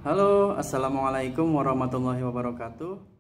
Halo, assalamualaikum warahmatullahi wabarakatuh.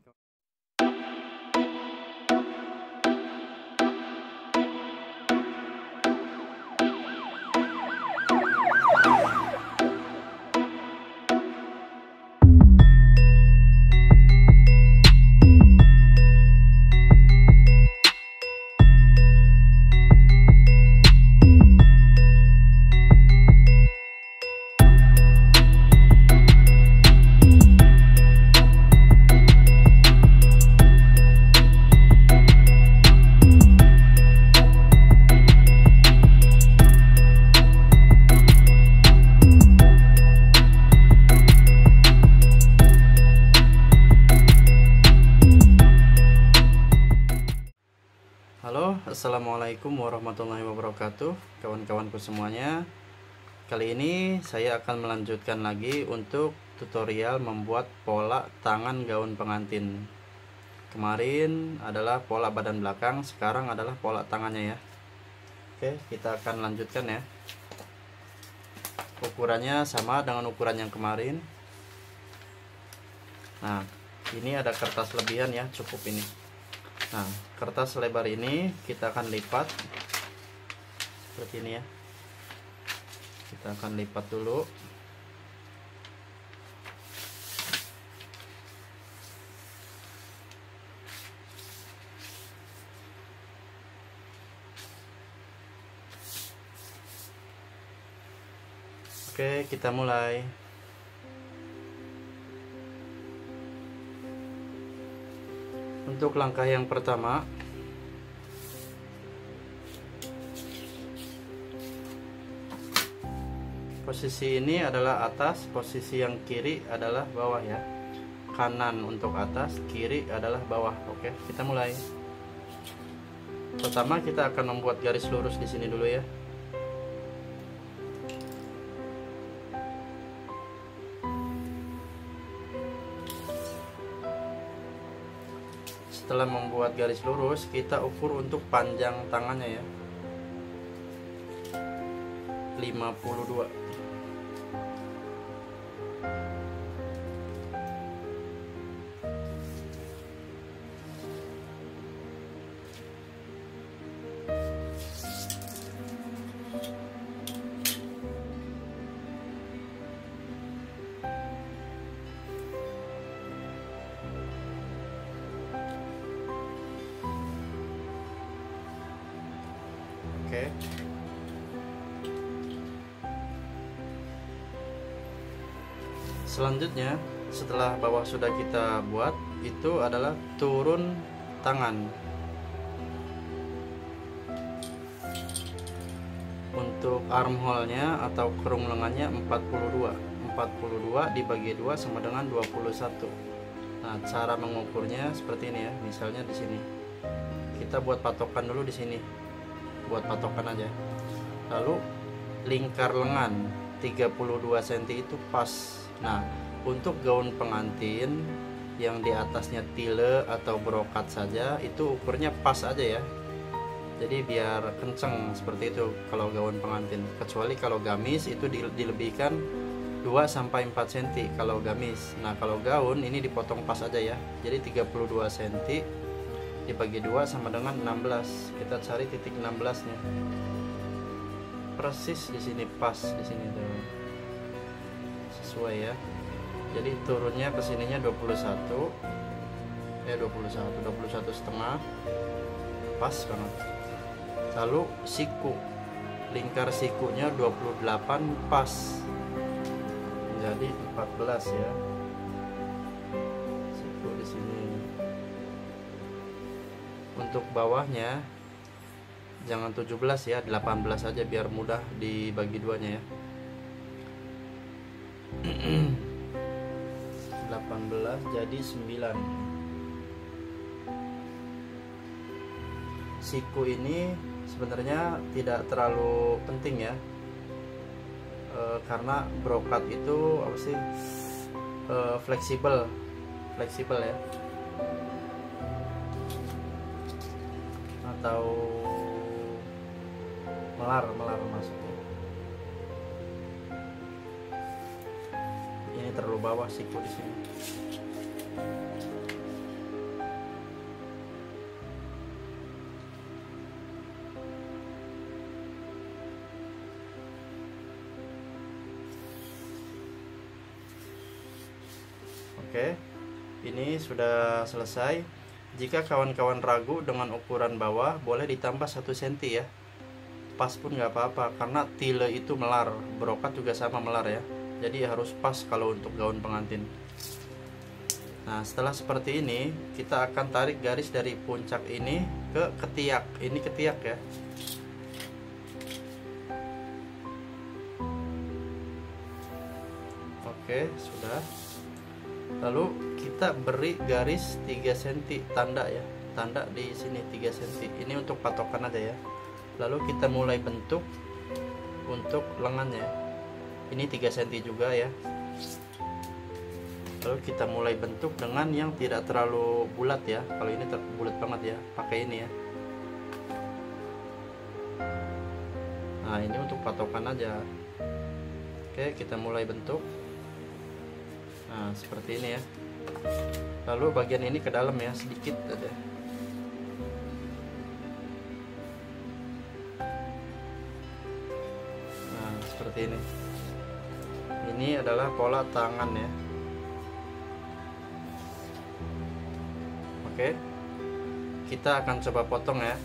Halo, assalamualaikum warahmatullahi wabarakatuh, kawan-kawanku semuanya. Kali ini saya akan melanjutkan lagi untuk tutorial membuat pola tangan gaun pengantin. Kemarin adalah pola badan belakang, sekarang adalah pola tangannya ya. Oke, kita akan lanjutkan ya. Ukurannya sama dengan ukuran yang kemarin. Nah, ini ada kertas lebihan ya, cukup ini. Nah, kertas lebar ini kita akan lipat seperti ini ya. Kita akan lipat dulu. Oke, kita mulai. Untuk langkah yang pertama, posisi ini adalah atas, posisi yang kiri adalah bawah ya. Kanan untuk atas, kiri adalah bawah. Oke, kita mulai. Pertama kita akan membuat garis lurus di sini dulu ya. Setelah membuat garis lurus, kita ukur untuk panjang tangannya ya, 52. Oke. Selanjutnya, setelah bawah sudah kita buat, itu adalah turun tangan. Untuk armhole-nya atau kerung lengannya 42. 42 dibagi 2 sama dengan 21. Nah, cara mengukurnya seperti ini ya. Misalnya di sini. Kita buat patokan dulu di sini. Buat patokan aja. Lalu lingkar lengan 32 cm itu pas. Nah, untuk gaun pengantin yang di atasnya tile atau brokat saja itu ukurnya pas aja ya. Jadi biar kenceng seperti itu kalau gaun pengantin. Kecuali kalau gamis itu dilebihkan 2-4 cm kalau gamis. Nah, kalau gaun ini dipotong pas aja ya. Jadi 32 cm dibagi 2 sama dengan 16. Kita cari titik 16 nya. Persis di sini, pas di sini tuh. Sesuai ya. Jadi turunnya ke sininya 21 setengah. Pas banget. Lalu siku. Lingkar sikunya 28 pas. Jadi 14 ya. Siku di sini. Untuk bawahnya jangan 17 ya, 18 aja biar mudah dibagi duanya ya. 18 jadi 9. Siku ini sebenarnya tidak terlalu penting ya, karena brokat itu apa sih, fleksibel ya, atau melar masuknya. Ini terlalu bawah siku di sini. Oke, ini sudah selesai. Jika kawan-kawan ragu dengan ukuran bawah, boleh ditambah 1 cm ya. Pas pun nggak apa-apa, karena tile itu melar, brokat juga sama melar ya. Jadi harus pas kalau untuk gaun pengantin. Nah, setelah seperti ini, kita akan tarik garis dari puncak ini ke ketiak. Ini ketiak ya. Oke, sudah. Lalu kita beri garis 3 cm tanda ya. Tanda di sini 3 cm. Ini untuk patokan aja ya. Lalu kita mulai bentuk untuk lengannya. Ini 3 cm juga ya. Lalu kita mulai bentuk dengan yang tidak terlalu bulat ya. Kalau ini bulat banget ya, pakai ini ya. Nah, ini untuk patokan aja. Oke, kita mulai bentuk. Nah, seperti ini ya. Lalu bagian ini ke dalam ya, sedikit aja. Nah, seperti ini. Ini adalah pola tangan ya. Oke, kita akan coba potong ya.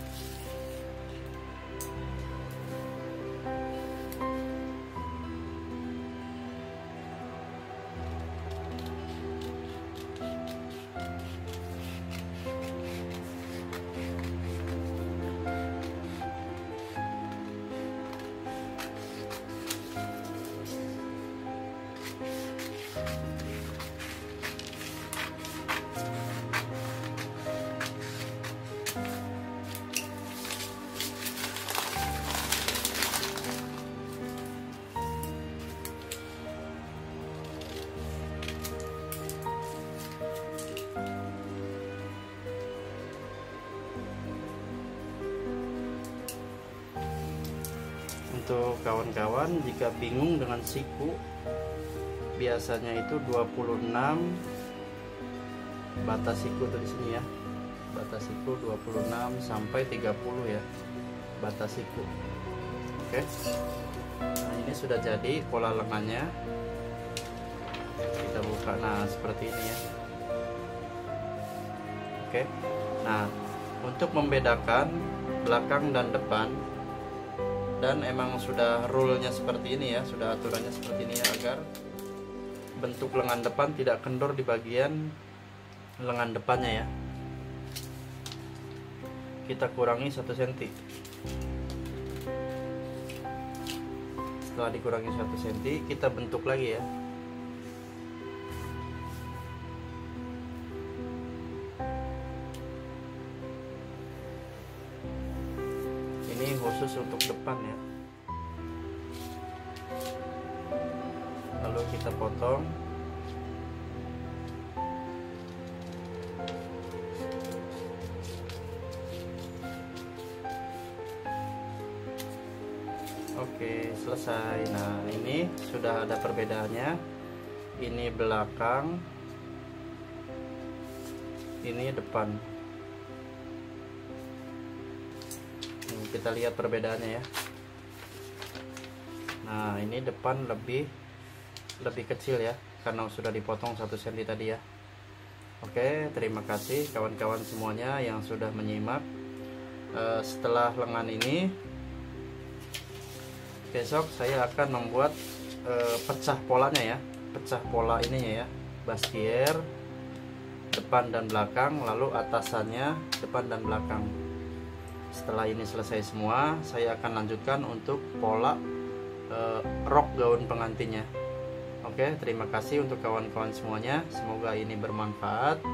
Untuk kawan-kawan jika bingung dengan siku, biasanya itu 26 batas siku tuh di sini ya. Batas siku 26 sampai 30 ya. Batas siku. Oke. Nah, ini sudah jadi pola lengannya. Kita buka. Nah, seperti ini ya. Oke. Nah, untuk membedakan belakang dan depan, dan emang sudah rule-nya seperti ini ya, sudah aturannya seperti ini ya, agar bentuk lengan depan tidak kendor di bagian lengan depannya ya. Kita kurangi 1 cm. Setelah dikurangi 1 cm, kita bentuk lagi ya. Ini khusus untuk depan ya. Lalu kita potong. Oke, selesai. Nah, ini sudah ada perbedaannya. Ini belakang, ini depan. Kita lihat perbedaannya ya. Nah, ini depan lebih kecil ya, karena sudah dipotong 1 cm tadi ya. Oke, terima kasih kawan-kawan semuanya yang sudah menyimak. Setelah lengan ini, besok saya akan membuat pecah polanya ya, pecah pola ininya ya, bustier depan dan belakang, lalu atasannya depan dan belakang. Setelah ini selesai semua, saya akan lanjutkan untuk pola rok gaun pengantinnya. Oke, terima kasih untuk kawan-kawan semuanya. Semoga ini bermanfaat.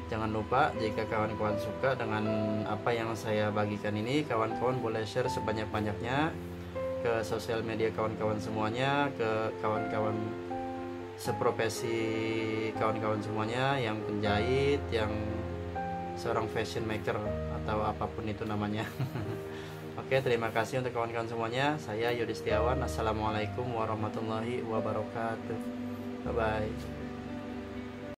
Jangan lupa jika kawan-kawan suka dengan apa yang saya bagikan ini, kawan-kawan boleh share sebanyak-banyaknya ke sosial media kawan-kawan semuanya, ke kawan-kawan seprofesi kawan-kawan semuanya, yang penjahit, yang seorang fashion maker atau apapun itu namanya. Oke, terima kasih untuk kawan-kawan semuanya. Saya Yudi Setiawan. Assalamualaikum warahmatullahi wabarakatuh. Bye bye.